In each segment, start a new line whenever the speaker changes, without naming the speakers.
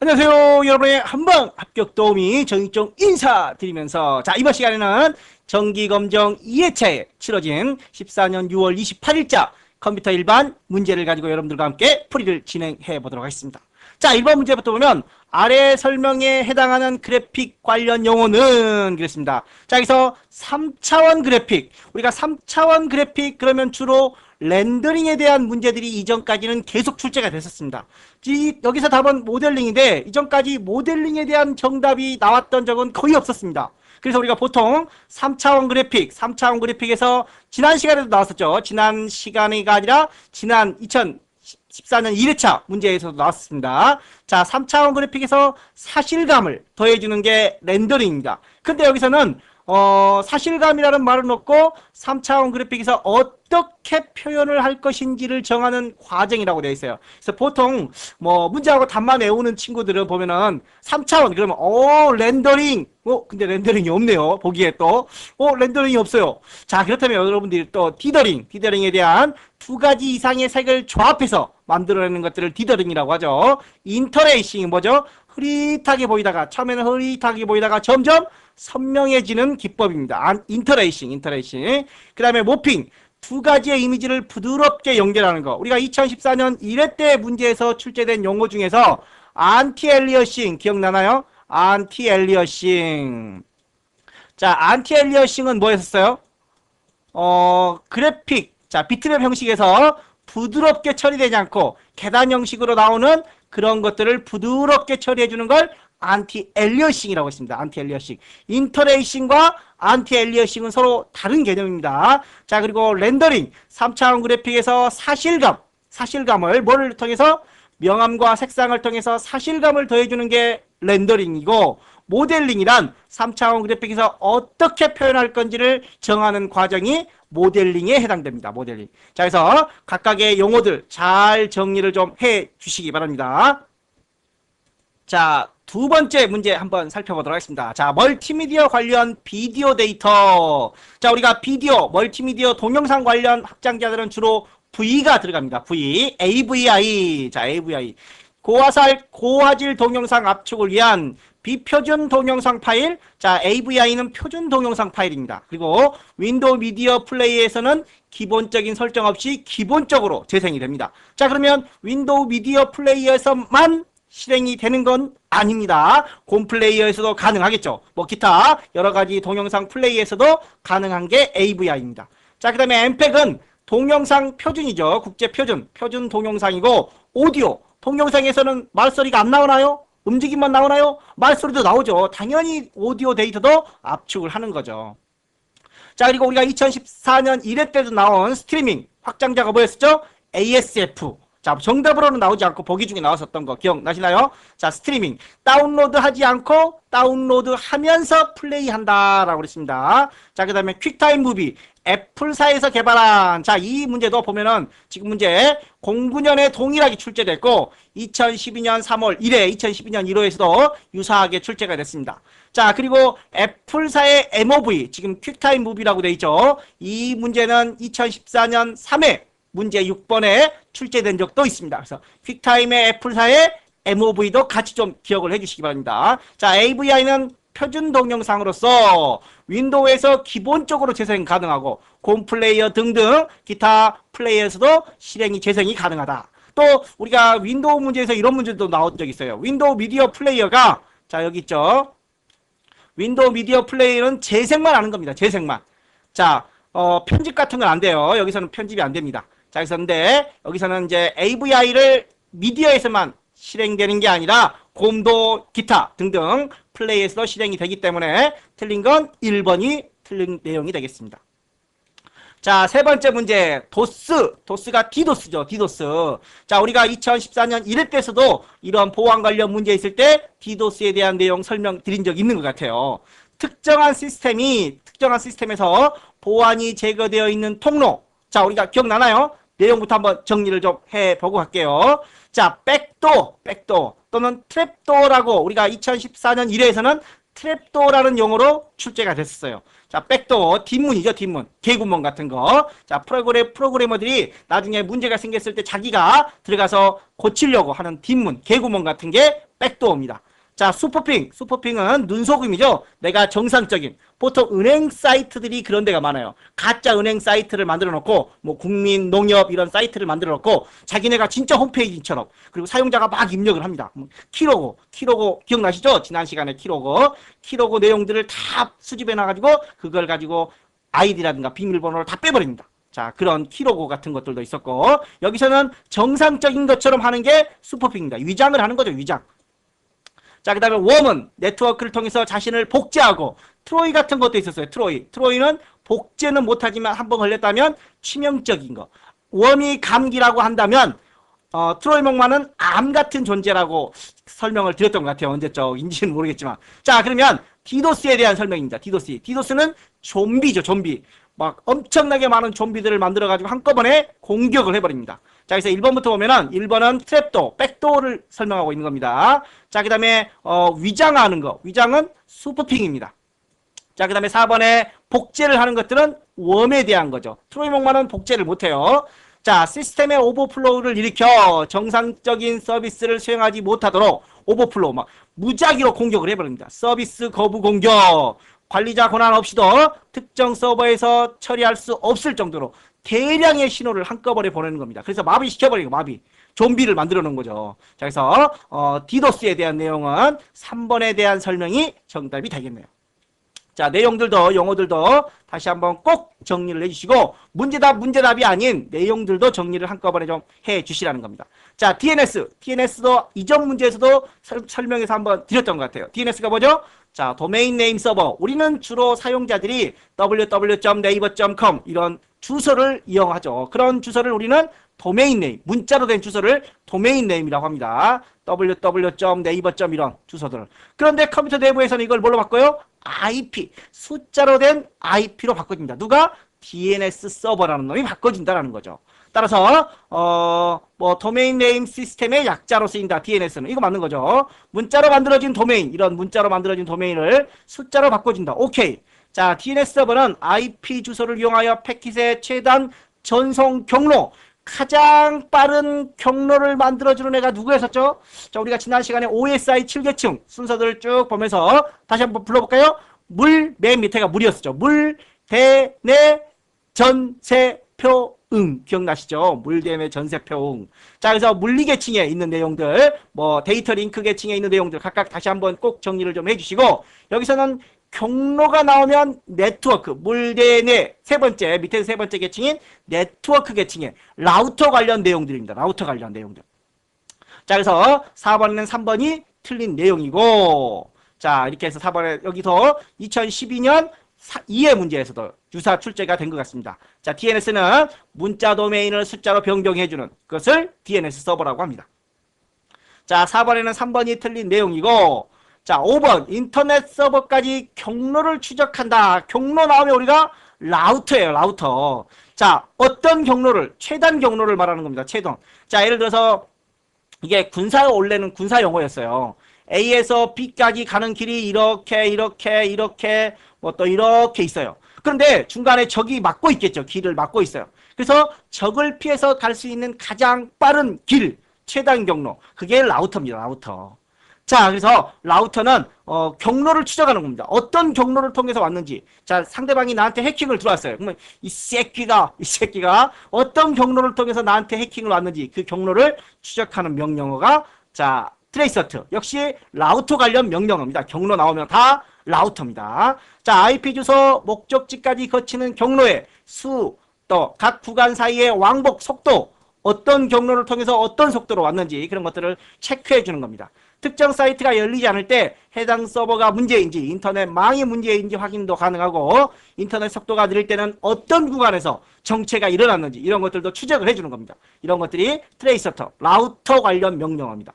안녕하세요. 여러분의 한방 합격 도우미 정익종 인사드리면서 이번 시간에는 정기검정 2회차에 치러진 14년 6월 28일자 컴퓨터 일반 문제를 가지고 여러분들과 함께 풀이를 진행해 보도록 하겠습니다. 1번 문제부터 보면 아래 설명에 해당하는 그래픽 관련 용어는 그랬습니다. 여기서 3차원 그래픽, 우리가 3차원 그래픽 그러면 주로 렌더링에 대한 문제들이 이전까지는 계속 출제가 됐었습니다. 여기서 답은 모델링인데 이전까지 모델링에 대한 정답이 나왔던 적은 거의 없었습니다. 그래서 우리가 보통 3차원 그래픽, 3차원 그래픽에서 지난 시간에도 나왔었죠. 지난 시간이가 아니라 지난 2014년 1회차 문제에서도 나왔습니다. 3차원 그래픽에서 사실감을 더해주는 게 렌더링입니다. 근데 여기서는 사실감이라는 말은 없고 3차원 그래픽에서 어떻게 표현을 할 것인지를 정하는 과정이라고 되어 있어요. 그래서 보통 문제하고 답만 외우는 친구들은 보면은 3차원 그러면 렌더링 근데 렌더링이 없네요. 보기에 또 렌더링이 없어요. 그렇다면 여러분들이 또 디더링에 대한 두 가지 이상의 색을 조합해서 만들어내는 것들을 디더링이라고 하죠. 인터레이싱이 뭐죠? 흐릿하게 보이다가 처음에는 흐릿하게 보이다가 점점 선명해지는 기법입니다. 인터레이싱. 그 다음에 모핑. 두 가지의 이미지를 부드럽게 연결하는 거. 우리가 2014년 1회 때 문제에서 출제된 용어 중에서 안티엘리어싱 기억나나요? 안티엘리어싱. 안티엘리어싱은 뭐였었어요? 그래픽. 비트맵 형식에서 부드럽게 처리되지 않고 계단 형식으로 나오는 그런 것들을 부드럽게 처리해주는 걸 안티엘리어싱이라고 했습니다. 안티엘리어싱. 인터레이싱과 안티엘리어싱은 서로 다른 개념입니다. 그리고 렌더링. 3차원 그래픽에서 사실감을 뭐를 통해서 명암과 색상을 통해서 사실감을 더해주는 게 렌더링이고, 모델링이란 3차원 그래픽에서 어떻게 표현할 건지를 정하는 과정이 모델링에 해당됩니다. 모델링. 그래서 각각의 용어들 잘 정리를 좀 해 주시기 바랍니다. 두 번째 문제 한번 살펴보도록 하겠습니다. 멀티미디어 관련 비디오 데이터. 우리가 비디오, 멀티미디어 동영상 관련 확장자들은 주로 V가 들어갑니다. V, AVI. AVI. 고화질 동영상 압축을 위한 비표준 동영상 파일. AVI는 표준 동영상 파일입니다. 그리고 윈도우 미디어 플레이어에서는 기본적인 설정 없이 기본적으로 재생이 됩니다. 그러면 윈도우 미디어 플레이어에서만 실행이 되는 건 아닙니다. 곰 플레이어에서도 가능하겠죠. 기타 여러가지 동영상 플레이에서도 가능한 게 AVI입니다. 그 다음에 MPEG은 동영상 표준이죠. 국제 표준 동영상이고, 오디오, 동영상에서는 말소리가 안 나오나요? 움직임만 나오나요? 말소리도 나오죠. 당연히 오디오 데이터도 압축을 하는 거죠. 그리고 우리가 2014년 1회 때도 나온 스트리밍 확장자가 뭐였었죠? ASF. 정답으로는 나오지 않고 보기 중에 나왔었던 거 기억나시나요? 스트리밍. 다운로드 하지 않고 다운로드 하면서 플레이한다라고 그랬습니다. 그 다음에 퀵타임 무비. 애플사에서 개발한, 이 문제도 보면은 지금 문제 09년에 동일하게 출제됐고, 2012년 3월 1회, 2012년 1호에서도 유사하게 출제가 됐습니다. 그리고 애플사의 MOV, 지금 퀵타임 무비라고 되어 있죠. 이 문제는 2014년 3회, 문제 6번에 출제된 적도 있습니다. 그래서 퀵타임의 애플사의 MOV도 같이 좀 기억을 해주시기 바랍니다. AVI는 표준 동영상으로서 윈도우에서 기본적으로 재생 가능하고, 곰 플레이어 등등 기타 플레이어에서도 재생이 가능하다. 또 우리가 윈도우 문제에서 이런 문제도 나온 적이 있어요. 윈도우 미디어 플레이어가 여기 있죠. 윈도우 미디어 플레이어는 재생만 하는 겁니다. 재생만. 편집 같은 건 안 돼요. 여기서는 편집이 안 됩니다. 근데 여기서는 이제 AVI를 미디어에서만 실행되는 게 아니라 곰도 기타 등등 플레이에서도 실행이 되기 때문에 틀린 건 1번이 틀린 내용이 되겠습니다. 세 번째 문제. 도스가 디도스죠. 디도스. 우리가 2014년 1회 때에서도 이런 보안 관련 문제 있을 때 디도스에 대한 내용 설명드린 적 있는 것 같아요. 특정한 시스템에서 보안이 제거되어 있는 통로. 우리가 기억나나요? 내용부터 한번 정리를 좀 해보고 갈게요. 백도 또는 트랩도어라고 우리가 2014년 1회에서는 트랩도어라는 용어로 출제가 됐었어요. 자, 백도어, 뒷문이죠, 뒷문. 개구멍 같은 거. 자, 프로그래머들이 나중에 문제가 생겼을 때 자기가 들어가서 고치려고 하는 뒷문, 개구멍 같은 게 백도어입니다. 자, 슈퍼핑은 눈속임이죠. 내가 정상적인, 보통 은행 사이트들이 그런 데가 많아요. 가짜 은행 사이트를 만들어 놓고, 뭐 국민, 농협 이런 사이트를 만들어 놓고, 자기네가 진짜 홈페이지처럼, 그리고 사용자가 막 입력을 합니다. 키로고 기억나시죠? 지난 시간에 키로고 내용들을 다 수집해 놔가지고, 그걸 가지고 아이디라든가 비밀번호를 다 빼버립니다. 자, 그런 키로고 같은 것들도 있었고, 여기서는 정상적인 것처럼 하는 게 슈퍼핑입니다. 위장을 하는 거죠, 위장. 자, 그 다음에 웜은 네트워크를 통해서 자신을 복제하고, 트로이 같은 것도 있었어요. 트로이는 복제는 못하지만 한번 걸렸다면 치명적인 거. 웜이 감기라고 한다면 트로이 목마는 암 같은 존재라고 설명을 드렸던 것 같아요. 언제적인지는 모르겠지만. 자, 그러면 디도스에 대한 설명입니다. 디도스는 좀비죠, 좀비. 막 엄청나게 많은 좀비들을 만들어가지고 한꺼번에 공격을 해버립니다. 자, 그래서 1번부터 보면은 1번은 트랩도, 백도어를 설명하고 있는 겁니다. 자, 그 다음에 위장하는 거. 위장은 슈퍼핑입니다. 자, 그 다음에 4번에 복제를 하는 것들은 웜에 대한 거죠. 트로이 목마는 복제를 못해요. 자, 시스템의 오버플로우를 일으켜 정상적인 서비스를 수행하지 못하도록 오버플로우, 막 무작위로 공격을 해버립니다. 서비스 거부 공격. 관리자 권한 없이도 특정 서버에서 처리할 수 없을 정도로 대량의 신호를 한꺼번에 보내는 겁니다. 그래서 마비시켜버리는 거, 마비. 좀비를 만들어 놓은 거죠. 자, 그래서 디도스에 대한 내용은 3번에 대한 설명이 정답이 되겠네요. 자, 내용들도 용어들도 다시 한번 꼭 정리를 해주시고 문제답이 아닌 내용들도 정리를 한꺼번에 좀 해주시라는 겁니다. 자, DNS도 이전 문제에서도 설명해서 한번 드렸던 것 같아요. DNS가 뭐죠? 자, 도메인 네임 서버. 우리는 주로 사용자들이 www.naver.com 이런 주소를 이용하죠. 그런 주소를 우리는 도메인 네임, 문자로 된 주소를 도메인 네임이라고 합니다. www.naver. 이런 주소들. 그런데 컴퓨터 내부에서는 이걸 뭘로 바꿔요? IP, 숫자로 된 IP로 바꿔줍니다. 누가? DNS 서버라는 놈이 바꿔준다라는 거죠. 따라서 뭐 도메인 네임 시스템의 약자로 쓰인다. DNS는 이거 맞는 거죠. 문자로 만들어진 도메인, 이런 문자로 만들어진 도메인을 숫자로 바꿔준다. 오케이. 자, DNS 서버는 IP 주소를 이용하여 패킷의 최단 전송 경로, 가장 빠른 경로를 만들어주는 애가 누구였었죠? 자, 우리가 지난 시간에 OSI 7계층 순서들을 쭉 보면서 다시 한번 불러볼까요? 맨 밑에가 물이었죠. 대내 전세표 기억나시죠? 대내 전세표 자, 그래서 물리 계층에 있는 내용들, 뭐 데이터 링크 계층에 있는 내용들 각각 다시 한번 꼭 정리를 좀 해주시고, 여기서는 경로가 나오면 네트워크, 물대내 밑에 세 번째 계층인 네트워크 계층의 라우터 관련 내용들입니다. 라우터 관련 내용들. 자, 그래서 4번에는 3번이 틀린 내용이고, 자, 이렇게 해서 4번에 여기서 2012년 2회 문제에서도 유사 출제가 된 것 같습니다. 자, DNS는 문자 도메인을 숫자로 변경해주는 것을 DNS 서버라고 합니다. 자, 4번에는 3번이 틀린 내용이고, 자, 5번 인터넷 서버까지 경로를 추적한다. 경로 나오면 우리가 라우터예요. 라우터. 자, 어떤 경로를, 최단 경로를 말하는 겁니다. 최단. 자, 예를 들어서 이게 원래는 군사 용어였어요. A에서 B까지 가는 길이 이렇게 뭐 또 이렇게 있어요. 그런데 중간에 적이 막고 있겠죠. 길을 막고 있어요. 그래서 적을 피해서 갈 수 있는 가장 빠른 길, 최단 경로. 그게 라우터입니다. 라우터. 자, 그래서 라우터는 경로를 추적하는 겁니다. 어떤 경로를 통해서 왔는지. 자, 상대방이 나한테 해킹을 들어왔어요. 그러면 이 새끼가 어떤 경로를 통해서 나한테 해킹을 왔는지 그 경로를 추적하는 명령어가, 자, 트레이서트. 역시 라우터 관련 명령어입니다. 경로 나오면 다 라우터입니다. 자, IP 주소 목적지까지 거치는 경로의 수, 또 각 구간 사이의 왕복 속도, 어떤 경로를 통해서 어떤 속도로 왔는지 그런 것들을 체크해 주는 겁니다. 특정 사이트가 열리지 않을 때 해당 서버가 문제인지, 인터넷망이 문제인지 확인도 가능하고, 인터넷 속도가 느릴 때는 어떤 구간에서 정체가 일어났는지 이런 것들도 추적을 해주는 겁니다. 이런 것들이 트레이서터, 라우터 관련 명령어입니다.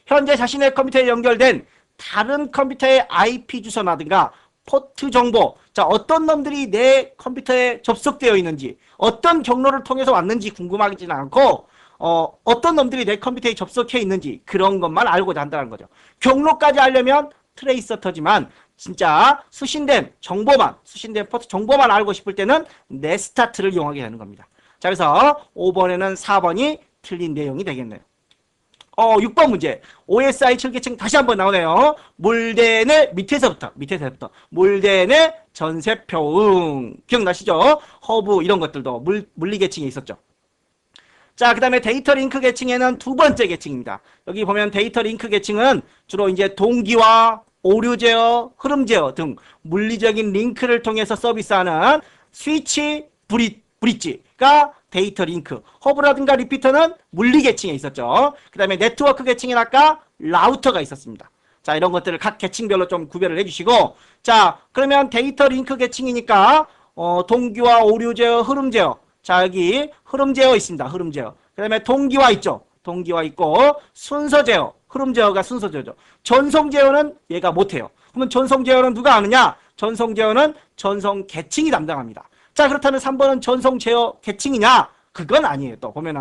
현재 자신의 컴퓨터에 연결된 다른 컴퓨터의 IP 주소라든가 포트 정보, 자, 어떤 놈들이 내 컴퓨터에 접속되어 있는지, 어떤 경로를 통해서 왔는지 궁금하지는 않고, 어떤 놈들이 내 컴퓨터에 접속해 있는지 그런 것만 알고자 한다는 거죠. 경로까지 알려면 트레이서터지만 진짜 수신된 정보만, 수신된 포트 정보만 알고 싶을 때는 네스타트를 이용하게 되는 겁니다. 자, 그래서 5번에는 4번이 틀린 내용이 되겠네요. 6번 문제. OSI 7계층 다시 한번 나오네요. 몰덴의 밑에서부터. 몰덴의 전세표응. 기억나시죠? 허브 이런 것들도 물리 계층에 있었죠. 자, 그 다음에 데이터 링크 계층에는 두 번째 계층입니다. 여기 보면 데이터 링크 계층은 주로 이제 동기화, 오류 제어, 흐름 제어 등 물리적인 링크를 통해서 서비스하는 스위치, 브릿지가 데이터 링크, 허브라든가 리피터는 물리 계층에 있었죠. 그 다음에 네트워크 계층에는 아까 라우터가 있었습니다. 자, 이런 것들을 각 계층별로 좀 구별을 해주시고, 자, 그러면 데이터 링크 계층이니까 동기화, 오류 제어, 흐름 제어. 자, 여기 흐름 제어 있습니다. 흐름 제어. 그 다음에 동기화 있죠. 동기화 있고, 순서 제어. 흐름 제어가 순서 제어죠. 전송 제어는 얘가 못해요. 그러면 전송 제어는 누가 하느냐? 전송 제어는 전송 계층이 담당합니다. 자, 그렇다면 3번은 전송 제어 계층이냐? 그건 아니에요. 또 보면은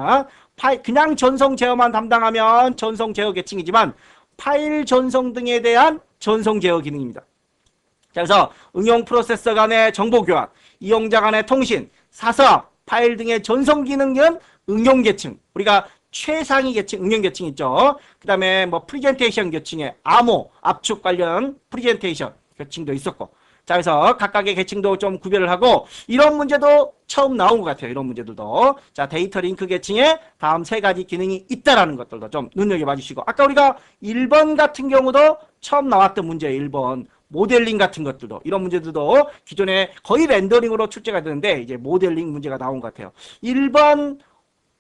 그냥 전송 제어만 담당하면 전송 제어 계층이지만 파일 전송 등에 대한 전송 제어 기능입니다. 자, 그래서 응용 프로세서 간의 정보 교환, 이용자 간의 통신, 사서합, 파일 등의 전송 기능은 응용 계층. 우리가 최상위 계층, 응용 계층 있죠. 그 다음에 뭐 프리젠테이션 계층에 암호, 압축 관련 프리젠테이션 계층도 있었고. 자, 그래서 각각의 계층도 좀 구별을 하고, 이런 문제도 처음 나온 것 같아요. 이런 문제들도. 자, 데이터 링크 계층에 다음 세 가지 기능이 있다라는 것들도 좀 눈여겨봐 주시고, 아까 우리가 1번 같은 경우도 처음 나왔던 문제예요. 1번. 모델링 같은 것들도, 이런 문제들도 기존에 거의 렌더링으로 출제가 되는데, 이제 모델링 문제가 나온 것 같아요. 1번,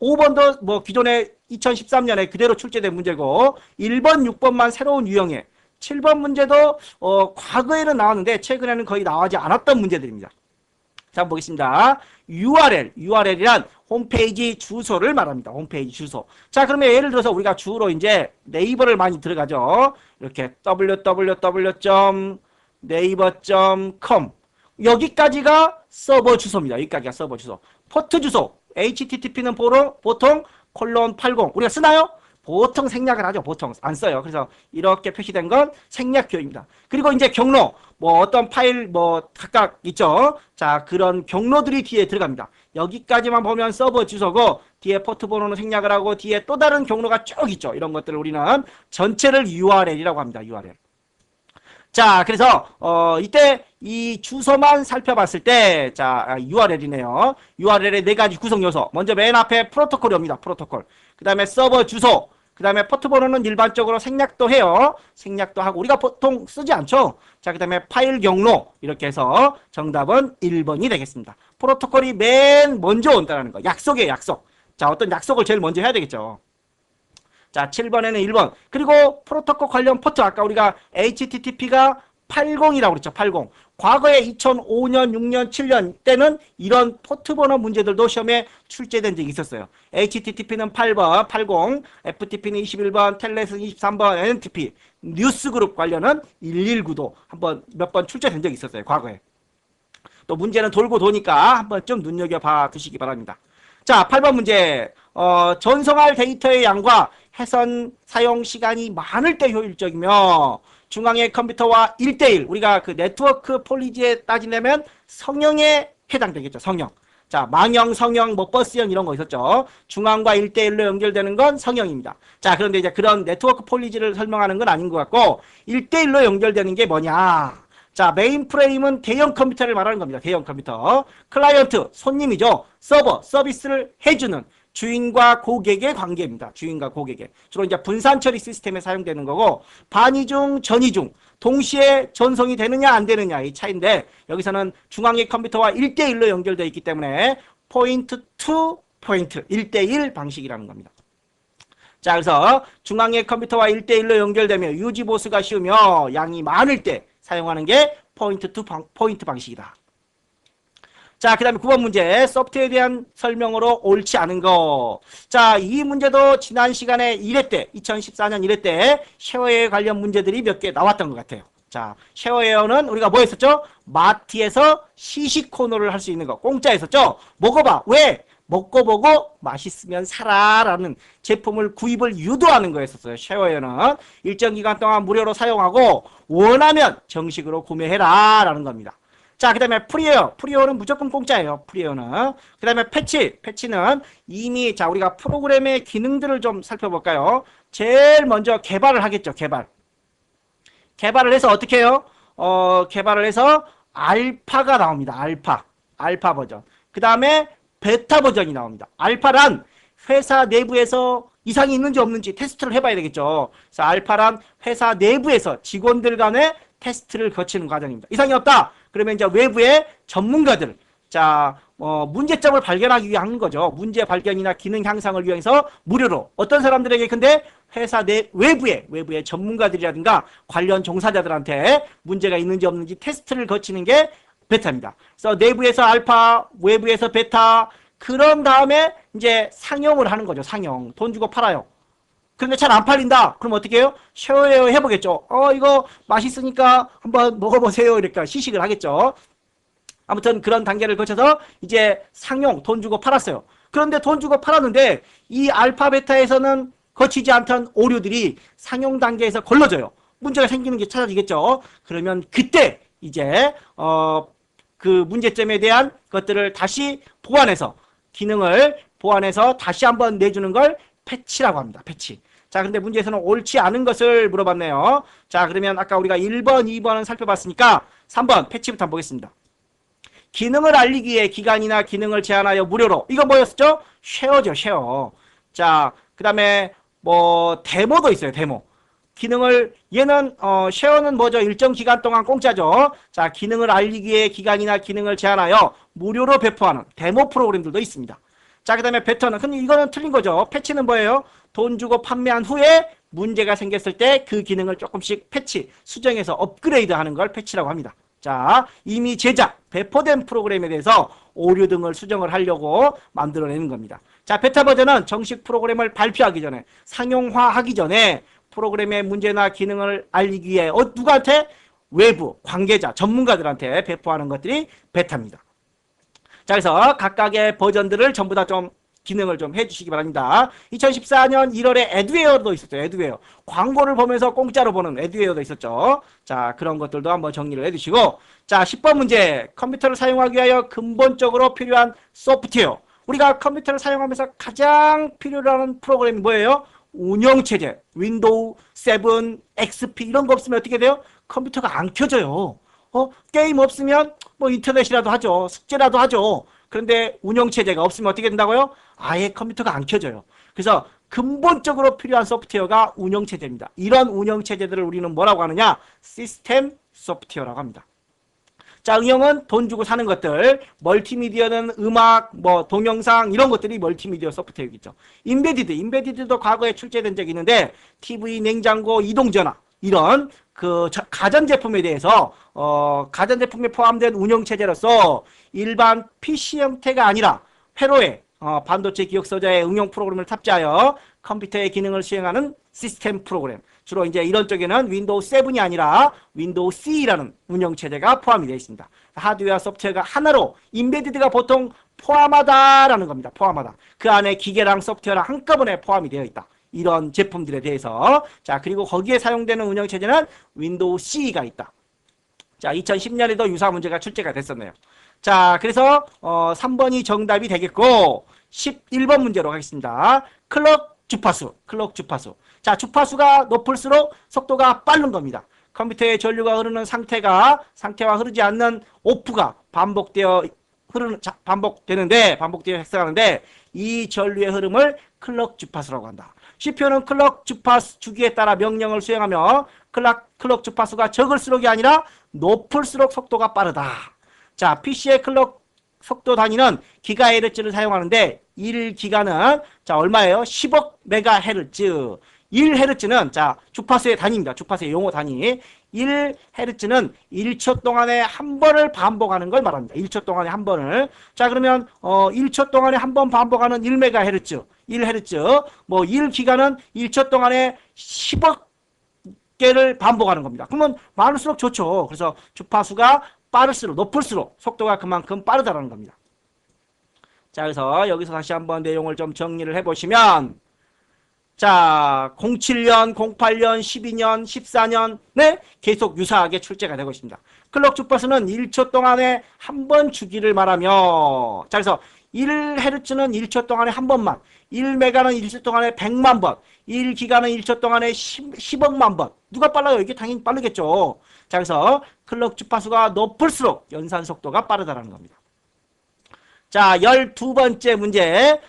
5번도 뭐 기존에 2013년에 그대로 출제된 문제고, 1번, 6번만 새로운 유형의, 7번 문제도 과거에는 나왔는데 최근에는 거의 나오지 않았던 문제들입니다. 자, 한번 보겠습니다. URL이란 홈페이지 주소를 말합니다. 홈페이지 주소. 자, 그러면 예를 들어서 우리가 주로 이제 네이버를 많이 들어가죠. 이렇게 www.naver.com 여기까지가 서버 주소입니다. 여기까지가 서버 주소. 포트 주소 HTTP는 보통 콜론 80 우리가 쓰나요? 보통 생략을 하죠. 보통 안 써요. 그래서 이렇게 표시된 건 생략표입니다. 그리고 이제 경로, 뭐 어떤 파일 뭐 각각 있죠. 자, 그런 경로들이 뒤에 들어갑니다. 여기까지만 보면 서버 주소고 뒤에 포트 번호는 생략을 하고 뒤에 또 다른 경로가 쭉 있죠. 이런 것들을 우리는 전체를 URL이라고 합니다. URL. 자, 그래서 이때 이 주소만 살펴봤을 때, 자, URL이네요. URL의 네 가지 구성 요소. 먼저 맨 앞에 프로토콜이 옵니다. 프로토콜. 그 다음에 서버 주소. 그 다음에 포트 번호는 일반적으로 생략도 해요. 생략도 하고 우리가 보통 쓰지 않죠. 자, 그 다음에 파일 경로. 이렇게 해서 정답은 1번이 되겠습니다. 프로토콜이 맨 먼저 온다는 거. 약속이에요, 약속. 자, 어떤 약속을 제일 먼저 해야 되겠죠. 자, 7번에는 1번. 그리고 프로토콜 관련 포트 아까 우리가 HTTP가 80이라고 그랬죠. 80. 과거에 2005년, 6년, 7년 때는 이런 포트 번호 문제들도 시험에 출제된 적이 있었어요. HTTP는 8번, 80, FTP는 21번, 텔넷은 23번, NTP, 뉴스그룹 관련은 119도 한번 몇 번 출제된 적이 있었어요. 과거에. 또 문제는 돌고 도니까 한번 좀 눈여겨봐 두시기 바랍니다. 자, 8번 문제. 전송할 데이터의 양과 해선 사용 시간이 많을 때 효율적이며 중앙의 컴퓨터와 1대1 우리가 그 네트워크 폴리지에 따지려면 성형에 해당되겠죠. 성형. 자, 망형, 성형, 뭐 버스형 이런 거 있었죠. 중앙과 1대1로 연결되는 건 성형입니다. 자, 그런데 이제 그런 네트워크 폴리지를 설명하는 건 아닌 것 같고 1대1로 연결되는 게 뭐냐. 자, 메인 프레임은 대형 컴퓨터를 말하는 겁니다. 대형 컴퓨터. 클라이언트, 손님이죠. 서버, 서비스를 해주는 주인과 고객의 관계입니다. 주인과 고객의. 주로 이제 분산 처리 시스템에 사용되는 거고, 반이중, 전이중, 동시에 전송이 되느냐, 안 되느냐, 이 차이인데, 여기서는 중앙의 컴퓨터와 1대1로 연결되어 있기 때문에, 포인트 투 포인트, 1대1 방식이라는 겁니다. 자, 그래서 중앙의 컴퓨터와 1대1로 연결되며 유지 보수가 쉬우며 양이 많을 때 사용하는 게 포인트 투 포인트 방식이다. 자, 그 다음에 9번 문제. 소프트웨어에 대한 설명으로 옳지 않은 거. 자, 이 문제도 지난 시간에 1회 때, 2014년 1회 때 쉐어웨어 관련 문제들이 몇 개 나왔던 것 같아요. 자, 쉐어웨어는 우리가 뭐 했었죠? 마트에서 시식 코너를 할 수 있는 거. 공짜 했었죠? 먹어봐. 왜? 먹고 보고 맛있으면 사라라는 제품을 구입을 유도하는 거였었어요. 쉐어웨어는 일정 기간 동안 무료로 사용하고 원하면 정식으로 구매해라라는 겁니다. 자, 그 다음에 프리웨어. 프리웨어는 무조건 공짜예요. 프리웨어는. 그 다음에 패치. 패치는 이미 자 우리가 프로그램의 기능들을 좀 살펴볼까요? 제일 먼저 개발을 하겠죠. 개발을 해서 어떻게 해요? 개발을 해서 알파가 나옵니다. 알파 버전. 그 다음에 베타 버전이 나옵니다. 알파란 회사 내부에서 이상이 있는지 없는지 테스트를 해봐야 되겠죠. 그래서 알파란 회사 내부에서 직원들 간의 테스트를 거치는 과정입니다. 이상이 없다. 그러면 이제 외부의 전문가들, 자, 문제점을 발견하기 위한 거죠. 문제 발견이나 기능 향상을 위해서 무료로 어떤 사람들에게 근데 회사 내 외부의 전문가들이라든가 관련 종사자들한테 문제가 있는지 없는지 테스트를 거치는 게 베타입니다. 그래서 내부에서 알파, 외부에서 베타, 그런 다음에 이제 상용을 하는 거죠. 상용. 돈 주고 팔아요. 그런데 잘 안 팔린다. 그럼 어떻게 해요? 쉐어웨어 해보겠죠. 이거 맛있으니까 한번 먹어보세요. 이렇게 시식을 하겠죠. 아무튼 그런 단계를 거쳐서 이제 상용, 돈 주고 팔았어요. 그런데 돈 주고 팔았는데 이 알파, 베타에서는 거치지 않던 오류들이 상용 단계에서 걸러져요. 문제가 생기는 게 찾아지겠죠. 그러면 그때 이제 그 문제점에 대한 것들을 다시 보완해서 기능을 보완해서 다시 한번 내주는 걸 패치라고 합니다. 패치. 자, 근데 문제에서는 옳지 않은 것을 물어봤네요. 자, 그러면 아까 우리가 1번, 2번은 살펴봤으니까 3번 패치부터 한번 보겠습니다. 기능을 알리기 위해 기간이나 기능을 제한하여 무료로. 이거 뭐였었죠? 쉐어죠, 쉐어. 자, 그 다음에 뭐 데모도 있어요, 데모. 기능을 얘는 쉐어는 뭐죠? 일정 기간 동안 공짜죠. 자, 기능을 알리기 위해 기간이나 기능을 제한하여 무료로 배포하는 데모 프로그램들도 있습니다. 자, 그 다음에 베터는 근데 이거는 틀린 거죠. 패치는 뭐예요? 돈 주고 판매한 후에 문제가 생겼을 때 그 기능을 조금씩 패치, 수정해서 업그레이드 하는 걸 패치라고 합니다. 자, 이미 제작, 배포된 프로그램에 대해서 오류 등을 수정을 하려고 만들어내는 겁니다. 자, 베타 버전은 정식 프로그램을 발표하기 전에, 상용화하기 전에 프로그램의 문제나 기능을 알리기 위해 누구한테? 외부, 관계자, 전문가들한테 배포하는 것들이 베타입니다. 자, 그래서 각각의 버전들을 전부 다 좀 기능을 좀 해주시기 바랍니다. 2014년 1월에 에듀웨어도 있었죠. 에듀웨어. 광고를 보면서 공짜로 보는 에듀웨어도 있었죠. 자, 그런 것들도 한번 정리를 해주시고. 자, 10번 문제. 컴퓨터를 사용하기 위하여 근본적으로 필요한 소프트웨어. 우리가 컴퓨터를 사용하면서 가장 필요로 하는 프로그램이 뭐예요? 운영체제. 윈도우 7, XP 이런 거 없으면 어떻게 돼요? 컴퓨터가 안 켜져요. 게임 없으면 뭐 인터넷이라도 하죠. 숙제라도 하죠. 그런데 운영체제가 없으면 어떻게 된다고요? 아예 컴퓨터가 안 켜져요. 그래서 근본적으로 필요한 소프트웨어가 운영체제입니다. 이런 운영체제들을 우리는 뭐라고 하느냐? 시스템 소프트웨어라고 합니다. 자, 응용은 돈 주고 사는 것들, 멀티미디어는 음악, 뭐 동영상 이런 것들이 멀티미디어 소프트웨어겠죠. 인베디드도 과거에 출제된 적이 있는데 TV, 냉장고, 이동전화 이런 그 가전제품에 대해서 가전제품에 포함된 운영체제로서 일반 PC 형태가 아니라 회로에 반도체 기억소자의 응용 프로그램을 탑재하여 컴퓨터의 기능을 수행하는 시스템 프로그램. 주로 이제 이런 쪽에는 윈도우 7이 아니라 윈도우 C라는 운영체제가 포함이 되어 있습니다. 하드웨어 소프트웨어가 하나로 인베디드가 보통 포함하다라는 겁니다. 포함하다. 그 안에 기계랑 소프트웨어랑 한꺼번에 포함이 되어 있다. 이런 제품들에 대해서. 자, 그리고 거기에 사용되는 운영체제는 윈도우 C가 있다. 자, 2010년에도 유사 문제가 출제가 됐었네요. 자, 그래서 3번이 정답이 되겠고 11번 문제로 가겠습니다. 클럭 주파수. 자, 주파수가 높을수록 속도가 빠른 겁니다. 컴퓨터의 전류가 흐르는 상태와 흐르지 않는 오프가 반복되어 발생하는데 이 전류의 흐름을 클럭 주파수라고 한다. CPU는 클럭 주파수 주기에 따라 명령을 수행하며 클럭 주파수가 적을수록이 아니라 높을수록 속도가 빠르다. 자, PC의 클럭 속도 단위는 기가헤르츠를 사용하는데 1기가는 자, 얼마예요? 10억 메가헤르츠. 1헤르츠는 자, 주파수의 단위입니다. 주파수의 용어 단위. 1헤르츠는 1초 동안에 한 번을 반복하는 걸 말합니다. 1초 동안에 한 번을. 자, 그러면 1초 동안에 한 번 반복하는 1메가헤르츠. 1헤르츠. 뭐 1기가는 1초 동안에 10억 개를 반복하는 겁니다. 그러면 많을수록 좋죠. 그래서 주파수가 빠를수록 높을수록 속도가 그만큼 빠르다는 겁니다. 자, 그래서 여기서 다시 한번 내용을 좀 정리를 해보시면, 자, 07년, 08년, 12년, 14년, 네, 계속 유사하게 출제가 되고 있습니다. 클럭 주파수는 1초 동안에 한 번 주기를 말하며, 자, 그래서 1Hz는 1초 동안에 한 번만, 1메가는 1초 동안에 100만 번, 1기가는 1초 동안에 10억만 번. 누가 빨라요? 이게 당연히 빠르겠죠. 자, 그래서 클럭 주파수가 높을수록 연산 속도가 빠르다는 겁니다. 자, 12번째 문제.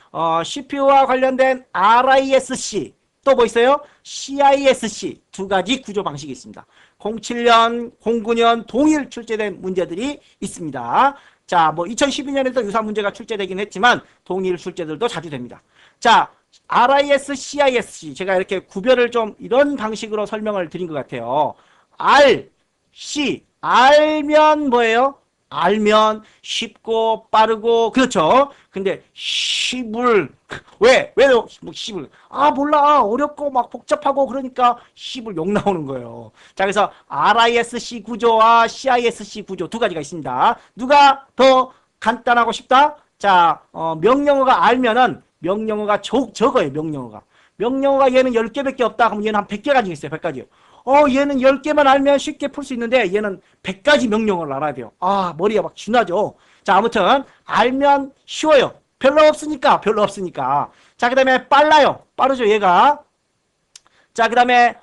CPU와 관련된 RISC, 또 뭐 있어요? CISC 두 가지 구조 방식이 있습니다. 07년, 09년 동일 출제된 문제들이 있습니다. 자, 뭐 2012년에도 유사 문제가 출제되긴 했지만 동일 출제들도 자주 됩니다. 자, RIS, CISC 제가 이렇게 구별을 좀 이런 방식으로 설명을 드린 것 같아요. R, C, 알면 뭐예요? 알면 쉽고 빠르고 그렇죠. 근데 씹을 왜 뭐 씹을 몰라 어렵고 막 복잡하고 그러니까 씹을 욕 나오는 거예요. 자, 그래서 RISC 구조와 CISC 구조 두 가지가 있습니다. 누가 더 간단하고 쉽다? 자, 명령어가 알면은 명령어가 적어요. 명령어가 얘는 10개밖에 없다. 그럼 얘는 한 100개 가지고 있어요. 100가지요. 얘는 10개만 알면 쉽게 풀 수 있는데 얘는 100가지 명령어를 알아야 돼요. 머리가 막 쥐나죠. 자, 아무튼 알면 쉬워요. 별로 없으니까. 자, 그 다음에 빨라요. 빠르죠, 얘가. 자, 그 다음에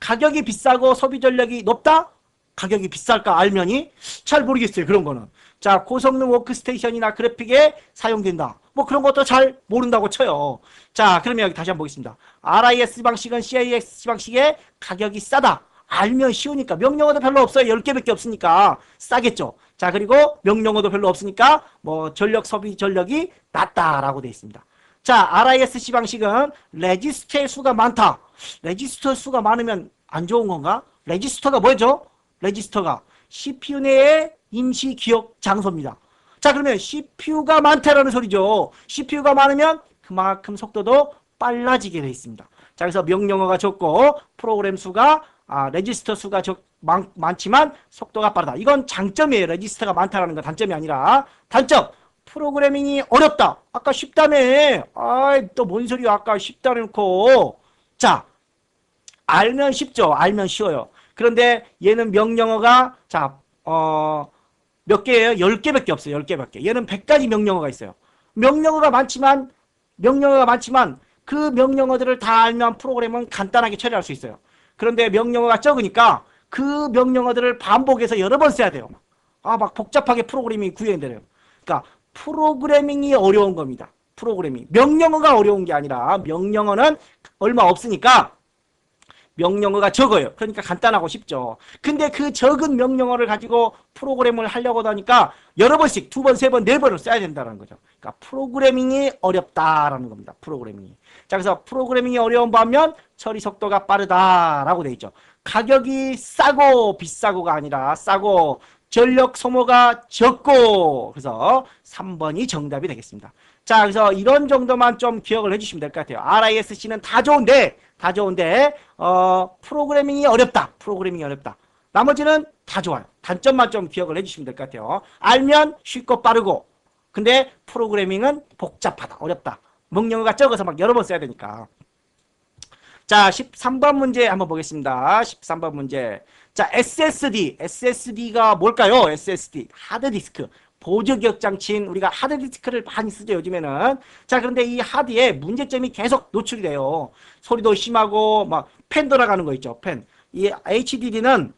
가격이 비싸고 소비 전력이 높다? 가격이 비쌀까 알면이? 잘 모르겠어요, 그런 거는. 자, 고성능 워크스테이션이나 그래픽에 사용된다. 뭐 그런 것도 잘 모른다고 쳐요. 자, 그러면 여기 다시 한번 보겠습니다. RIS 방식은 CIS 방식의 가격이 싸다. 알면 쉬우니까. 명령어도 별로 없어요. 10개밖에 없으니까 싸겠죠. 자, 그리고 명령어도 별로 없으니까 뭐 전력 소비 전력이 낮다라고 되어 있습니다. 자, RISC 방식은 레지스터의 수가 많다. 레지스터 수가 많으면 안 좋은 건가? 레지스터가 뭐죠? 레지스터가 CPU 내의 임시 기억 장소입니다. 자, 그러면 CPU가 많다라는 소리죠. CPU가 많으면 그만큼 속도도 빨라지게 되어 있습니다. 자, 그래서 명령어가 적고 프로그램 수가 레지스터 수가 많지만 속도가 빠르다. 이건 장점이에요. 레지스터가 많다라는 건 단점이 아니라. 단점, 프로그래밍이 어렵다. 아까 쉽다며. 또 뭔 소리야. 아까 쉽다 놓고. 자, 알면 쉽죠. 알면 쉬워요. 그런데 얘는 명령어가 몇 개예요? 10개밖에 없어요. 10개밖에. 얘는 100가지 명령어가 있어요. 명령어가 많지만 그 명령어들을 다 알면 프로그램은 간단하게 처리할 수 있어요. 그런데 명령어가 적으니까 그 명령어들을 반복해서 여러 번 써야 돼요. 막 복잡하게 프로그래밍이 구현이 돼요. 그러니까 프로그래밍이 어려운 겁니다. 프로그래밍. 명령어가 어려운 게 아니라 명령어는 얼마 없으니까 명령어가 적어요. 그러니까 간단하고 쉽죠. 근데 그 적은 명령어를 가지고 프로그램을 하려고 하니까 여러 번씩 2번, 3번, 4번을 써야 된다는 거죠. 그러니까 프로그래밍이 어렵다라는 겁니다. 프로그래밍이. 자, 그래서 프로그래밍이 어려운 반면 처리 속도가 빠르다라고 돼 있죠. 가격이 싸고 비싸고가 아니라 싸고 전력 소모가 적고, 그래서 3번이 정답이 되겠습니다. 자, 그래서 이런 정도만 좀 기억을 해주시면 될 것 같아요. RISC는 다 좋은데 프로그래밍이 어렵다. 나머지는 다 좋아요. 단점만 좀 기억을 해주시면 될 것 같아요. 알면 쉽고 빠르고, 근데 프로그래밍은 복잡하다. 어렵다. 명령어가 적어서 막 여러 번 써야 되니까. 자, 13번 문제 한번 보겠습니다. 13번 문제. 자, SSD가 뭘까요? SSD, 하드디스크. 보조기억 장치인 우리가 하드디스크를 많이 쓰죠, 요즘에는. 자, 그런데 이 하드에 문제점이 계속 노출이 돼요. 소리도 심하고, 막, 팬 돌아가는 거 있죠, 팬. 이 HDD는,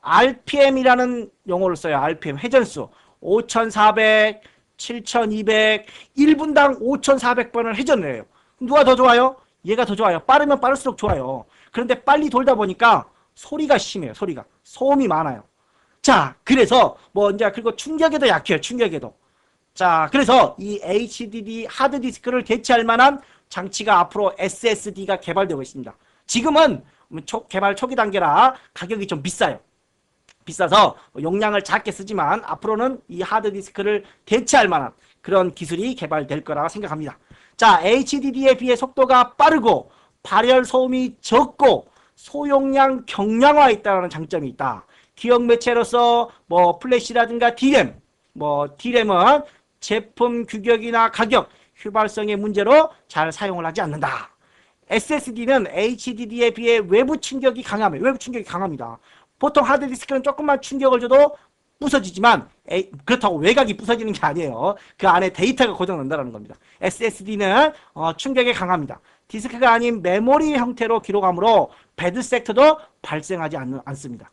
RPM이라는 용어를 써요, RPM. 회전수. 5400, 7200, 1분당 5400번을 회전을 해요. 누가 더 좋아요? 얘가 더 좋아요. 빠르면 빠를수록 좋아요. 그런데 빨리 돌다 보니까 소리가 심해요, 소리가. 소음이 많아요. 자, 그래서 그리고 충격에도 약해요. 충격에도. 자, 그래서 이 HDD 하드디스크를 대체할 만한 장치가 앞으로 SSD가 개발되고 있습니다. 지금은 개발 초기 단계라 가격이 좀 비싸요. 비싸서 용량을 작게 쓰지만 앞으로는 이 하드디스크를 대체할 만한 그런 기술이 개발될 거라고 생각합니다. 자, HDD에 비해 속도가 빠르고 발열 소음이 적고 소용량 경량화에 있다는 장점이 있다. 기억 매체로서 플래시라든가 D램, D램은 제품 규격이나 가격, 휘발성의 문제로 잘 사용을 하지 않는다. SSD는 HDD에 비해 외부 충격이 강합니다. 외부 충격이 강합니다. 보통 하드디스크는 조금만 충격을 줘도 부서지지만 그렇다고 외곽이 부서지는 게 아니에요. 그 안에 데이터가 고장난다는 겁니다. SSD는 충격에 강합니다. 디스크가 아닌 메모리 형태로 기록하므로 배드 섹터도 발생하지 않습니다.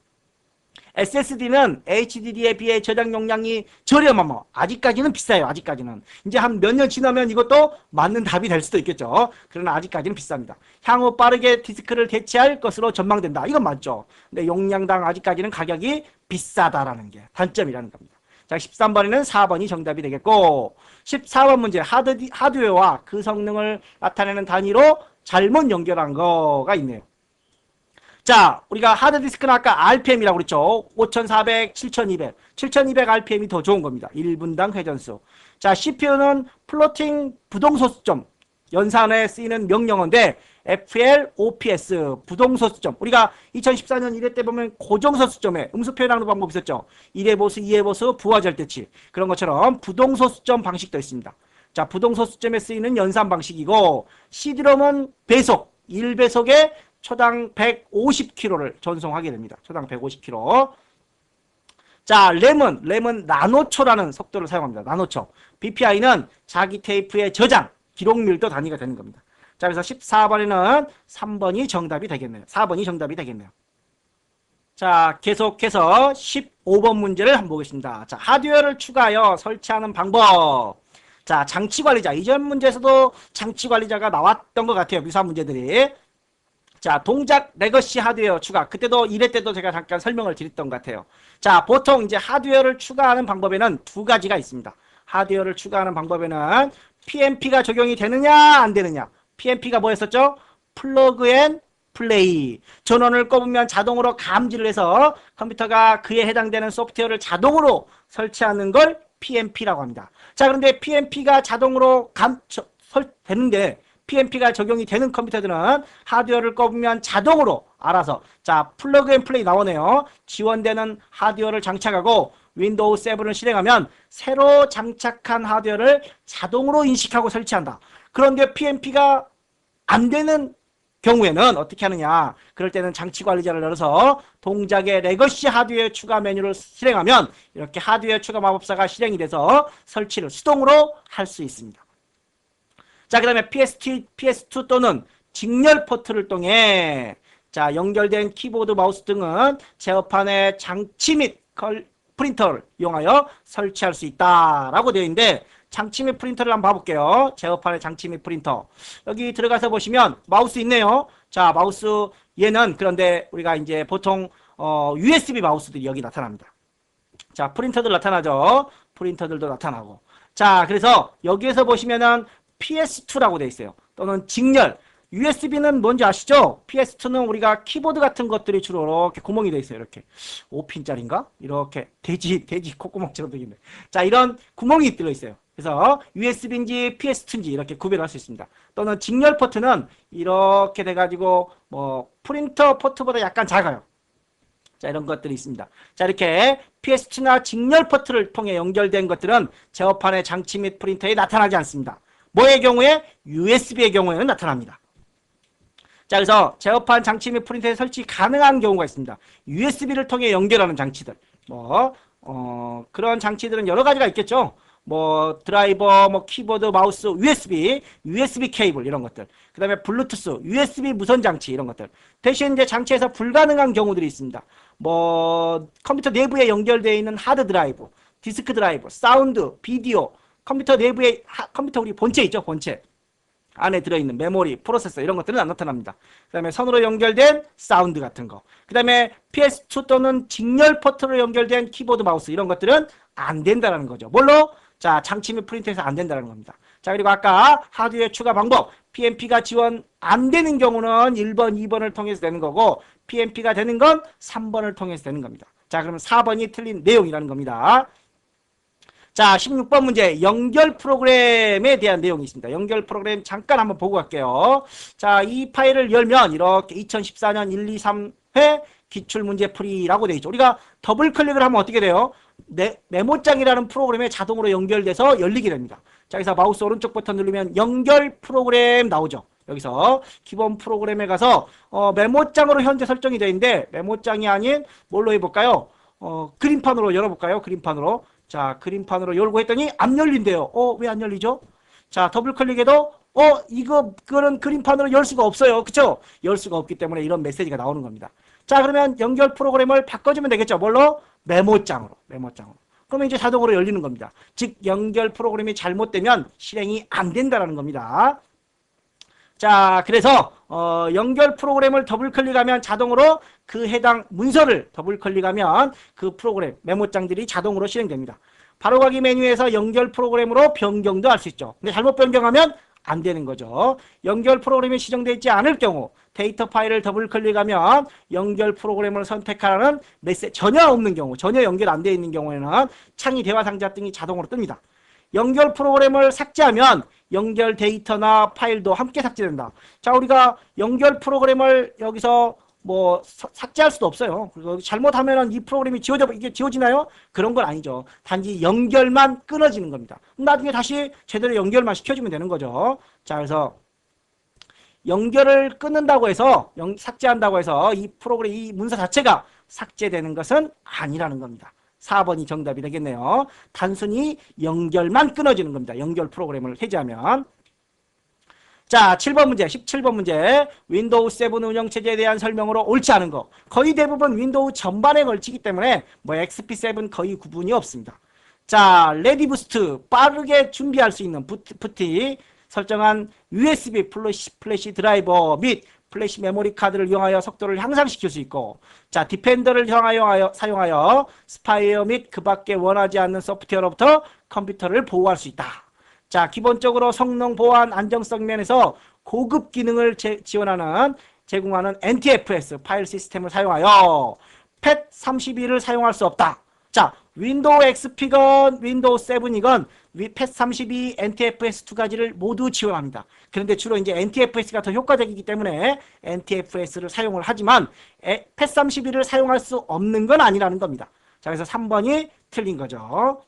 SSD는 HDD에 비해 저장 용량이 저렴하며 아직까지는 비싸요. 아직까지는. 이제 한 몇 년 지나면 이것도 맞는 답이 될 수도 있겠죠. 그러나 아직까지는 비쌉니다. 향후 빠르게 디스크를 대체할 것으로 전망된다. 이건 맞죠. 근데 용량당 아직까지는 가격이 비싸다라는 게 단점이라는 겁니다. 자, 13번에는 4번이 정답이 되겠고 14번 문제 하드웨어와 그 성능을 나타내는 단위로 잘못 연결한 거가 있네요. 자, 우리가 하드디스크는 아까 RPM이라고 그랬죠. 5400, 7200. 7200 RPM이 더 좋은 겁니다. 1분당 회전수. 자, CPU는 플로팅 부동소수점. 연산에 쓰이는 명령어인데 FLOPS 부동소수점. 우리가 2014년 1회 때 보면 고정소수점에 음수 표현하는 방법이 있었죠. 1회 보수, 2회 보수, 부하절대치. 그런 것처럼 부동소수점 방식도 있습니다. 자, 부동소수점에 쓰이는 연산 방식이고 CD롬은 배속, 1배속에 초당 150km를 전송하게 됩니다. 초당 150km. 자, 램은 나노초라는 속도를 사용합니다. 나노초. BPI는 자기 테이프의 저장, 기록밀도 단위가 되는 겁니다. 자, 그래서 14번에는 3번이 정답이 되겠네요. 4번이 정답이 되겠네요. 자, 계속해서 15번 문제를 한번 보겠습니다. 자, 하드웨어를 추가하여 설치하는 방법. 자, 장치관리자. 이전 문제에서도 장치관리자가 나왔던 것 같아요. 유사한 문제들이. 자, 동작 레거시 하드웨어 추가. 그때도 1회 때도 제가 잠깐 설명을 드렸던 것 같아요. 자, 보통 이제 하드웨어를 추가하는 방법에는 두 가지가 있습니다. 하드웨어를 추가하는 방법에는 PMP가 적용이 되느냐 안 되느냐. PMP가 뭐였었죠? 플러그 앤 플레이. 전원을 꼽으면 자동으로 감지를 해서 컴퓨터가 그에 해당되는 소프트웨어를 자동으로 설치하는 걸 PMP라고 합니다. 자, 그런데 PMP가 자동으로 되는데 PMP가 적용이 되는 컴퓨터들은 하드웨어를 꼽으면 자동으로 알아서 자, 플러그 앤 플레이 나오네요. 지원되는 하드웨어를 장착하고 윈도우 7을 실행하면 새로 장착한 하드웨어를 자동으로 인식하고 설치한다. 그런데 PMP가 안 되는 경우에는 어떻게 하느냐. 그럴 때는 장치관리자를 열어서 동작의 레거시 하드웨어 추가 메뉴를 실행하면 이렇게 하드웨어 추가 마법사가 실행이 돼서 설치를 수동으로 할 수 있습니다. 자, 그 다음에 PS2 또는 직렬 포트를 통해 자, 연결된 키보드, 마우스 등은 제어판의 장치 및 프린터를 이용하여 설치할 수 있다라고 되어 있는데 장치 및 프린터를 한번 봐볼게요. 제어판의 장치 및 프린터. 여기 들어가서 보시면 마우스 있네요. 자, 마우스 얘는 그런데 우리가 이제 보통 USB 마우스들이 여기 나타납니다. 자, 프린터들 나타나죠. 프린터들도 나타나고. 자, 그래서 여기에서 보시면은 PS2라고 되어 있어요. 또는 직렬. USB는 뭔지 아시죠? PS2는 우리가 키보드 같은 것들이 주로 이렇게 구멍이 되어 있어요. 이렇게 5핀짜리인가? 이렇게 돼지 콧구멍처럼 되어 있네. 자, 이런 구멍이 들어 있어요. 그래서 USB인지 PS2인지 이렇게 구별할 수 있습니다. 또는 직렬 포트는 이렇게 돼가지고 뭐 프린터 포트보다 약간 작아요. 자, 이런 것들이 있습니다. 자, 이렇게 PS2나 직렬 포트를 통해 연결된 것들은 제어판의 장치 및 프린터에 나타나지 않습니다. 뭐의 경우에? USB의 경우에는 나타납니다. 자, 그래서 제어판 장치 및 프린터에 설치 가능한 경우가 있습니다. USB를 통해 연결하는 장치들. 그런 장치들은 여러 가지가 있겠죠. 드라이버, 키보드, 마우스, USB 케이블 이런 것들. 그 다음에 블루투스, USB 무선 장치 이런 것들. 대신 이제 장치에서 불가능한 경우들이 있습니다. 컴퓨터 내부에 연결되어 있는 하드 드라이브, 디스크 드라이브, 사운드, 비디오, 컴퓨터 내부에 컴퓨터 우리 본체 있죠, 본체. 안에 들어있는 메모리, 프로세서 이런 것들은 안 나타납니다. 그 다음에 선으로 연결된 사운드 같은 거. 그 다음에 PS2 또는 직렬 포트로 연결된 키보드, 마우스 이런 것들은 안 된다는 거죠. 뭘로? 자, 장치 및 프린터에서 안 된다는 겁니다. 자, 그리고 아까 하드웨어 추가 방법. PMP가 지원 안 되는 경우는 1번, 2번을 통해서 되는 거고 PMP가 되는 건 3번을 통해서 되는 겁니다. 자, 그러면 4번이 틀린 내용이라는 겁니다. 자, 16번 문제 연결 프로그램에 대한 내용이 있습니다. 연결 프로그램 잠깐 한번 보고 갈게요. 자, 이 파일을 열면 이렇게 2014년 1, 2, 3회 기출문제 풀이라고 되어 있죠. 우리가 더블 클릭을 하면 어떻게 돼요? 메모장이라는 프로그램에 자동으로 연결돼서 열리게 됩니다. 자, 여기서 마우스 오른쪽 버튼 누르면 연결 프로그램 나오죠. 여기서 기본 프로그램에 가서 메모장으로 현재 설정이 되어 있는데 메모장이 아닌 뭘로 해볼까요? 그림판으로 열어볼까요? 그림판으로. 자, 그림판으로 열고 했더니 안 열린대요. 왜 안 열리죠? 자, 더블 클릭해도 그거는 그림판으로 열 수가 없어요. 그쵸? 열 수가 없기 때문에 이런 메시지가 나오는 겁니다. 자, 그러면 연결 프로그램을 바꿔주면 되겠죠. 뭘로? 메모장으로. 메모장으로. 그러면 이제 자동으로 열리는 겁니다. 즉, 연결 프로그램이 잘못되면 실행이 안 된다는 겁니다. 자, 그래서 연결 프로그램을 더블 클릭하면 자동으로 그 해당 문서를 더블 클릭하면 그 프로그램, 메모장들이 자동으로 실행됩니다. 바로가기 메뉴에서 연결 프로그램으로 변경도 할 수 있죠. 근데 잘못 변경하면 안 되는 거죠. 연결 프로그램이 지정되어 있지 않을 경우 데이터 파일을 더블 클릭하면 연결 프로그램을 선택하라는 메시지 전혀 없는 경우, 전혀 연결 안 되어 있는 경우에는 창이 대화 상자 등이 자동으로 뜹니다. 연결 프로그램을 삭제하면 연결 데이터나 파일도 함께 삭제된다. 자, 우리가 연결 프로그램을 여기서 삭제할 수도 없어요. 그리고 잘못하면은 이 프로그램이 이게 지워지나요? 그런 건 아니죠. 단지 연결만 끊어지는 겁니다. 나중에 다시 제대로 연결만 시켜주면 되는 거죠. 자, 그래서 연결을 끊는다고 해서 삭제한다고 해서 이 프로그램, 이 문서 자체가 삭제되는 것은 아니라는 겁니다. 4번이 정답이 되겠네요. 단순히 연결만 끊어지는 겁니다. 연결 프로그램을 해제하면. 자, 7번 문제, 17번 문제. 윈도우 7 운영체제에 대한 설명으로 옳지 않은 거. 거의 대부분 윈도우 전반에 걸치기 때문에 XP7 거의 구분이 없습니다. 자, 레디 부스트, 빠르게 준비할 수 있는 부티 설정한 USB 플래시 드라이버 및 플래시 메모리 카드를 이용하여 속도를 향상시킬 수 있고, 자, 디펜더를 사용하여 스파이어 및 그 밖에 원하지 않는 소프트웨어로부터 컴퓨터를 보호할 수 있다. 자, 기본적으로 성능 보안 안정성 면에서 고급 기능을 제공하는 NTFS 파일 시스템을 사용하여 FAT32를 사용할 수 없다. 자, 윈도우 XP건 윈도우 7이건 FAT32, NTFS 두 가지를 모두 지원합니다. 그런데 주로 이제 NTFS가 더 효과적이기 때문에 NTFS를 사용을 하지만 FAT32를 사용할 수 없는 건 아니라는 겁니다. 자, 그래서 3번이 틀린 거죠.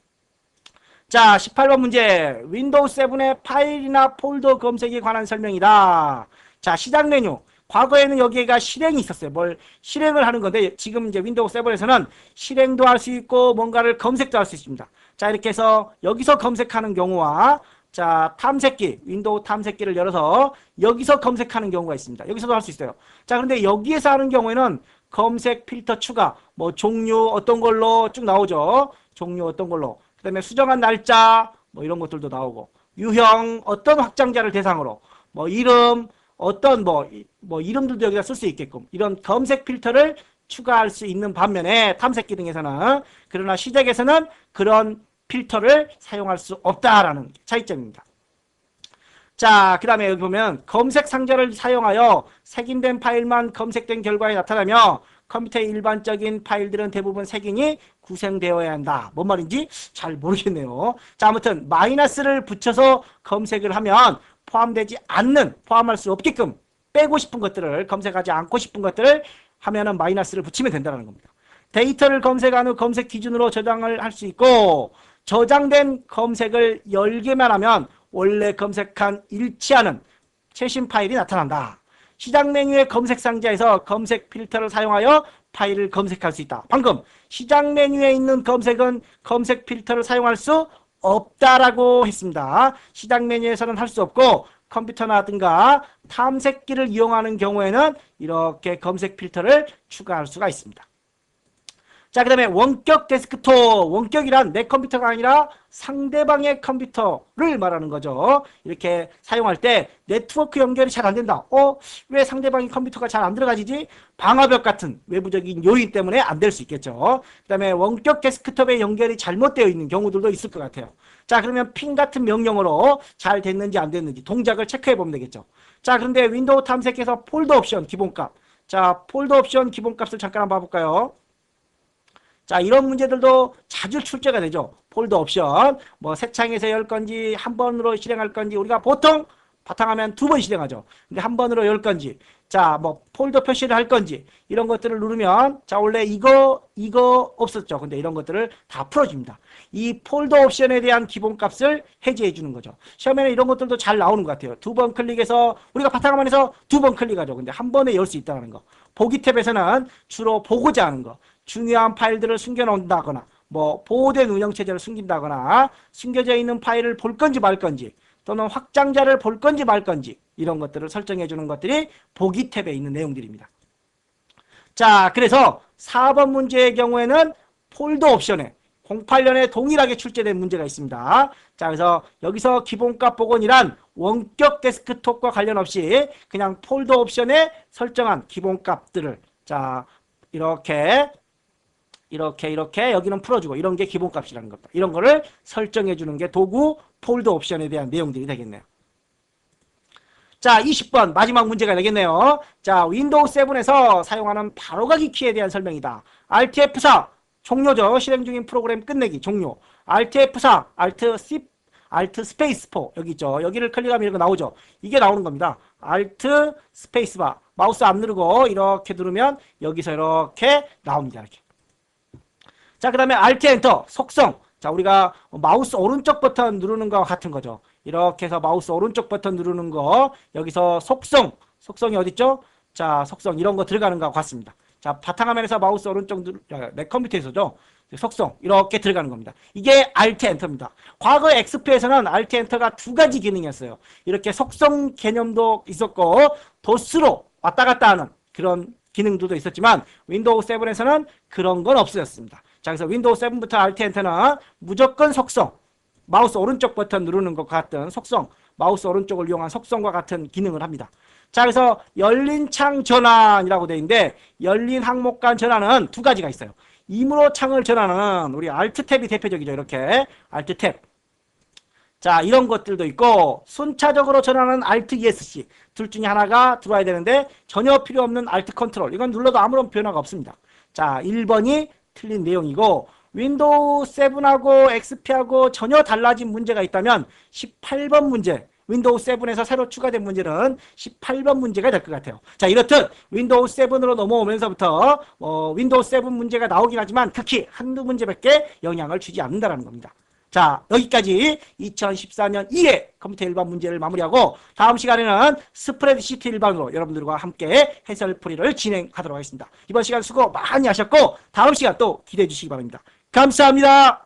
자, 18번 문제. 윈도우 7의 파일이나 폴더 검색에 관한 설명이다. 자, 시작 메뉴. 과거에는 여기가 실행이 있었어요. 뭘 실행을 하는 건데 지금 이제 윈도우 7에서는 실행도 할 수 있고 뭔가를 검색도 할 수 있습니다. 자, 이렇게 해서 여기서 검색하는 경우와 자, 탐색기, 윈도우 탐색기를 열어서 여기서 검색하는 경우가 있습니다. 여기서도 할 수 있어요. 자, 그런데 여기에서 하는 경우에는 검색 필터 추가, 종류 어떤 걸로 쭉 나오죠. 종류 어떤 걸로. 그 다음에 수정한 날짜, 이런 것들도 나오고, 유형, 어떤 확장자를 대상으로, 이름, 어떤 이름들도 여기다 쓸 수 있게끔 이런 검색 필터를 추가할 수 있는 반면에 탐색 기능에서는, 그러나 시작에서는 그런 필터를 사용할 수 없다라는 차이점입니다. 자, 그 다음에 여기 보면 검색 상자를 사용하여 색인된 파일만 검색된 결과에 나타나며 컴퓨터의 일반적인 파일들은 대부분 색인이 구성되어야 한다. 뭔 말인지 잘 모르겠네요. 자, 아무튼 마이너스를 붙여서 검색을 하면 포함할 수 없게끔 빼고 싶은 것들을, 검색하지 않고 싶은 것들을 하면은 마이너스를 붙이면 된다는 겁니다. 데이터를 검색한 후 검색 기준으로 저장을 할 수 있고, 저장된 검색을 열기만 하면 원래 검색한 일치하는 최신 파일이 나타난다. 시작 메뉴의 검색 상자에서 검색 필터를 사용하여 파일을 검색할 수 있다. 방금 시작 메뉴에 있는 검색은 검색 필터를 사용할 수 없다라고 했습니다. 시작 메뉴에서는 할 수 없고 컴퓨터나든가 탐색기를 이용하는 경우에는 이렇게 검색 필터를 추가할 수가 있습니다. 자, 그 다음에 원격 데스크톱. 원격이란 내 컴퓨터가 아니라 상대방의 컴퓨터를 말하는 거죠. 이렇게 사용할 때 네트워크 연결이 잘 안 된다. 왜 상대방의 컴퓨터가 잘 안 들어가지지? 방화벽 같은 외부적인 요인 때문에 안 될 수 있겠죠. 그 다음에 원격 데스크톱의 연결이 잘못되어 있는 경우들도 있을 것 같아요. 자, 그러면 핑 같은 명령어로 잘 됐는지 안 됐는지 동작을 체크해 보면 되겠죠. 자, 그런데 윈도우 탐색에서 폴더 옵션 기본값. 자, 폴더 옵션 기본값을 잠깐 한번 봐볼까요? 자, 이런 문제들도 자주 출제가 되죠. 폴더 옵션. 새 창에서 열 건지 한 번으로 실행할 건지 우리가 보통 바탕화면 2번 실행하죠. 근데 한 번으로 열 건지, 자, 뭐 폴더 표시를 할 건지 이런 것들을 누르면 자, 원래 이거 없었죠. 근데 이런 것들을 다 풀어줍니다. 이 폴더 옵션에 대한 기본값을 해제해 주는 거죠. 시험에는 이런 것들도 잘 나오는 것 같아요. 2번 클릭해서 우리가 바탕화면에서 2번 클릭하죠. 근데 한 번에 열 수 있다는 거. 보기 탭에서는 주로 보고자 하는 거, 중요한 파일들을 숨겨놓는다거나 뭐 보호된 운영체제를 숨긴다거나 숨겨져 있는 파일을 볼 건지 말 건지 또는 확장자를 볼 건지 말 건지 이런 것들을 설정해 주는 것들이 보기 탭에 있는 내용들입니다. 자, 그래서 4번 문제의 경우에는 폴더 옵션에 08년에 동일하게 출제된 문제가 있습니다. 자, 그래서 여기서 기본값 복원이란 원격 데스크톱과 관련 없이 그냥 폴더 옵션에 설정한 기본값들을 자, 이렇게 여기는 풀어주고 이런 게 기본값이라는 겁니다. 이런 거를 설정해 주는 게 도구 폴더 옵션에 대한 내용들이 되겠네요. 자, 20번 마지막 문제가 되겠네요. 자, 윈도우 7에서 사용하는 바로가기 키에 대한 설명이다. Alt F4 종료죠. 실행 중인 프로그램 끝내기 종료. Alt F4, Alt 스페이스 4 여기 있죠. 여기를 클릭하면 이런 거 나오죠. 이게 나오는 겁니다. Alt 스페이스 바 마우스 안 누르고 이렇게 누르면 여기서 이렇게 나옵니다. 이렇게. 자, 그 다음에 Alt 엔터 속성. 자, 우리가 마우스 오른쪽 버튼 누르는 거와 같은 거죠. 이렇게 해서 마우스 오른쪽 버튼 누르는 거 여기서 속성이 어딨죠? 자, 속성 이런 거 들어가는 거와 같습니다. 자, 바탕화면에서 마우스 오른쪽 내 컴퓨터에서죠. 속성 이렇게 들어가는 겁니다. 이게 Alt 엔터입니다. 과거 XP에서는 Alt 엔터가 두 가지 기능이었어요. 이렇게 속성 개념도 있었고 도스로 왔다 갔다 하는 그런 기능도 있었지만 윈도우 7에서는 그런 건 없어졌습니다. 자, 그래서 윈도우 7부터 Alt 엔터는 무조건 속성, 마우스 오른쪽 버튼 누르는 것과 같은 속성, 마우스 오른쪽을 이용한 속성과 같은 기능을 합니다. 자, 그래서 열린 창 전환이라고 되어 있는데 열린 항목 간 전환은 두 가지가 있어요. 임으로 창을 전환하는 우리 Alt 탭이 대표적이죠. 이렇게 Alt 탭. 자, 이런 것들도 있고 순차적으로 전환하는 Alt ESC 둘 중에 하나가 들어와야 되는데 전혀 필요 없는 Alt 컨트롤 이건 눌러도 아무런 변화가 없습니다. 자, 1번이 틀린 내용이고 윈도우 7하고 XP하고 전혀 달라진 문제가 있다면 18번 문제 윈도우 7에서 새로 추가된 문제는 18번 문제가 될 것 같아요. 자, 이렇듯 윈도우 7으로 넘어오면서부터 윈도우 7 문제가 나오긴 하지만 극히 한두 문제밖에 영향을 주지 않는다는 겁니다. 자, 여기까지 2014년 2회 컴퓨터 일반 문제를 마무리하고 다음 시간에는 스프레드시트 일반으로 여러분들과 함께 해설풀이를 진행하도록 하겠습니다. 이번 시간 수고 많이 하셨고 다음 시간 또 기대해 주시기 바랍니다. 감사합니다.